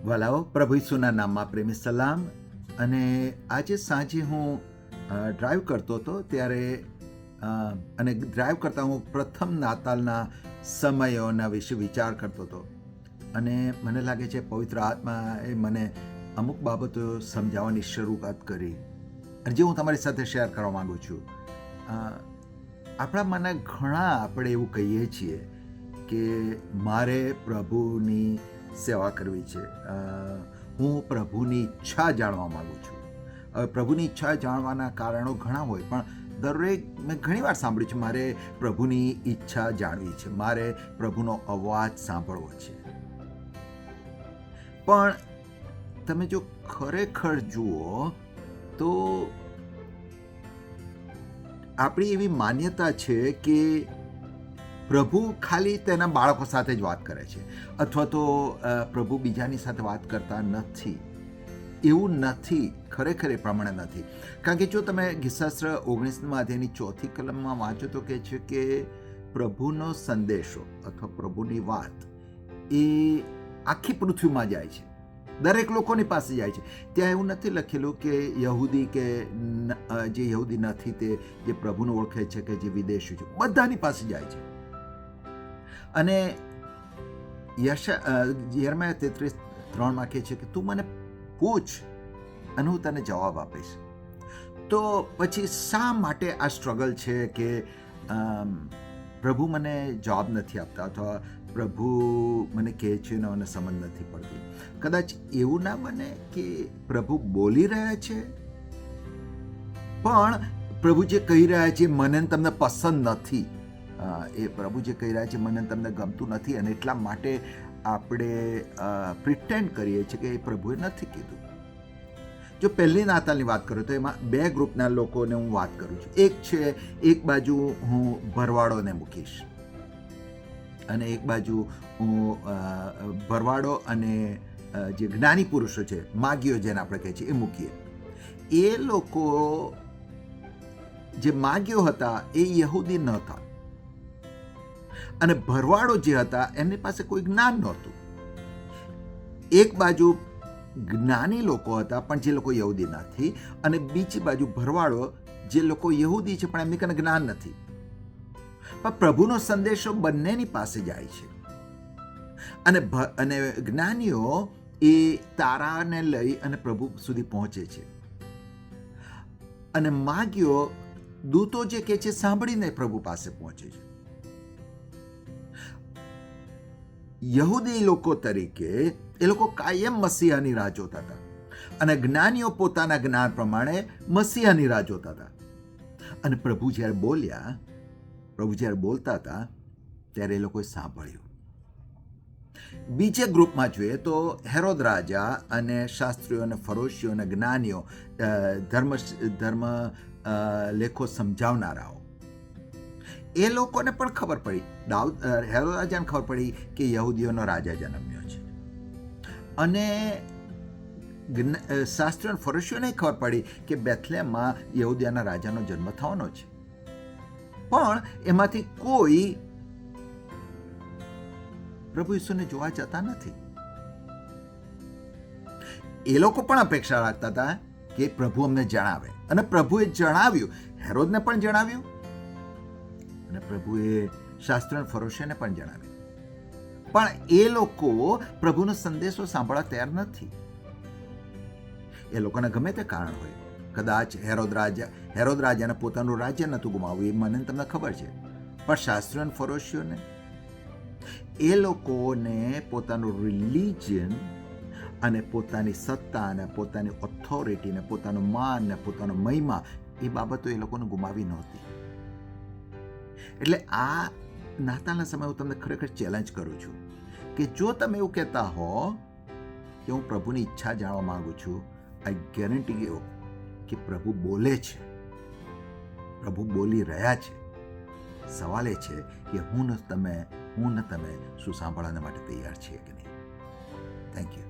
વાલાઓ, પ્રભુ ઈસુના નામમાં પ્રેમી સલામ. અને આજે સાંજે હું ડ્રાઈવ કરતો હતો ત્યારે અને ડ્રાઈવ કરતાં હું પ્રથમ નાતાલના સમયોના વિશે વિચાર કરતો હતો અને મને લાગે છે પવિત્ર આત્માએ મને અમુક બાબતો સમજાવવાની શરૂઆત કરી અને જે હું તમારી સાથે શેર કરવા માગું છું. આપણામાંના ઘણા આપણે એવું કહીએ છીએ કે મારે પ્રભુની સેવા કરવી છે, હું પ્રભુની ઈચ્છા જાણવા માગું છું. હવે પ્રભુની ઈચ્છા જાણવાના કારણો ઘણા હોય, પણ મેં ઘણી વાર સાંભળ્યું છે મારે પ્રભુની ઈચ્છા જાણવી છે, મારે પ્રભુનો અવાજ સાંભળવો છે. પણ તમે જો ખરેખર જુઓ તો આપણી એવી માન્યતા છે કે પ્રભુ ખાલી તેના બાળકો સાથે જ વાત કરે છે, અથવા તો પ્રભુ બીજાની સાથે વાત કરતા નથી. એવું નથી, ખરેખર એ પ્રમાણે નથી. કારણ કે જો તમે ગીતશાસ્ત્ર 19 અધ્યાયની 4 કલમમાં વાંચો તો કહે છે કે પ્રભુનો સંદેશો અથવા પ્રભુની વાત એ આખી પૃથ્વીમાં જાય છે, દરેક લોકોની પાસે જાય છે. ત્યાં એવું નથી લખેલું કે યહૂદી કે જે યહૂદી નથી તે જે પ્રભુને ઓળખે છે કે જે વિદેશી છે, બધાની પાસે જાય છે. અને યર્મયા 33:3 કહે છે કે તું મને પૂછ અને હું તને જવાબ આપીશ. તો પછી શા માટે આ સ્ટ્રગલ છે કે પ્રભુ મને જવાબ નથી આપતા અથવા પ્રભુ મને કહે છે ને મને સમજ નથી પડતી? કદાચ એવું ના બને કે પ્રભુ બોલી રહ્યા છે પણ પ્રભુ જે કહી રહ્યા છે મને તમને પસંદ નથી, એ પ્રભુ જે કહી રહ્યા છે મને તમને ગમતું નથી અને એટલા માટે આપણે પ્રિટેન્ડ કરીએ છીએ કે એ પ્રભુએ નથી કીધું. જો પહેલી નાતાલની વાત કરું તો એમાં બે ગ્રુપના લોકોને હું વાત કરું છું. એક બાજુ હું ભરવાડોને મૂકીશ અને એક બાજુ હું ભરવાડો અને જે જ્ઞાની પુરુષો છે, માગીઓ જેને આપણે કહીએ છીએ, એ મૂકીએ. એ લોકો જે માગીઓ હતા એ યહૂદી ન હતા અને ભરવાડો જે હતા એમની પાસે કોઈ જ્ઞાન નહોતું. એક બાજુ જ્ઞાની લોકો હતા પણ જે લોકો યહૂદી નથી, અને બીજી બાજુ ભરવાડો જે લોકો યહૂદી છે પણ એમની કને જ્ઞાન નથી. પણ પ્રભુનો સંદેશો બંનેની પાસે જાય છે અને જ્ઞાનીઓ એ તારાને લઈ અને પ્રભુ સુધી પહોંચે છે અને માગીઓ દૂતો જે કહે છે સાંભળીને પ્રભુ પાસે પહોંચે છે. યહૂદી લોકો તરીકે એ લોકો કાયમ મસીહાની રાહ જોતા હતા અને જ્ઞાનીઓ પોતાના જ્ઞાન પ્રમાણે મસીહાની રાહ જોતા હતા. અને પ્રભુ જ્યારે બોલતા હતા ત્યારે એ લોકોએ સાંભળ્યું. બીજે ગ્રુપમાં જોઈએ તો હેરોદ રાજા અને શાસ્ત્રીઓ અને ફરોશીઓ અને જ્ઞાનીઓ, ધર્મ લેખો સમજાવનારાઓ, એ લોકોને પણ ખબર પડી, હેરોદ રાજાને ખબર પડી કે યહૂદીઓનો રાજા જન્મ્યો છે, અને શાસ્ત્રીઓ અને ફરોશીઓને ખબર પડી કે બેથલેહમમાં યહૂદીઓના રાજાનો જન્મ થવાનો છે. પણ એમાંથી કોઈ પ્રભુ ઈસુને જોવા જતા નથી. એ લોકો પણ અપેક્ષા રાખતા હતા કે પ્રભુ અમને જણાવે, અને પ્રભુએ જણાવ્યું. હેરોદને પણ જણાવ્યું અને પ્રભુએ શાસ્ત્રીઓ ફરોશીઓને પણ જણાવ્યું. પણ એ લોકો પ્રભુનો સંદેશો સાંભળવા તૈયાર નથી. એ લોકોને ગમે તે કારણ હોય, કદાચ હેરોદ રાજાને પોતાનું રાજ્ય નહોતું ગુમાવવું, એ મને તમને ખબર છે, પણ શાસ્ત્રીઓ અને ફરોશીઓને, એ લોકોને પોતાનું રિલિજન અને પોતાની સત્તા અને પોતાની ઓથોરિટી ને પોતાનું માન ને પોતાનો મહિમા, એ બાબતો એ લોકોને ગુમાવી નહોતી. એટલે આ નાતાલના સમયે હું તમને ખરેખર ચેલેન્જ કરું છું કે જો તમે એવું કહેતા હો કે હું પ્રભુની ઈચ્છા જાણવા માંગુ છું, આઈ ગેરંટી એવું કે પ્રભુ બોલે છે, પ્રભુ બોલી રહ્યા છે. સવાલ એ છે કે હું ને તમે શું સાંભળવાના માટે તૈયાર છીએ કે નહીં. Thank you.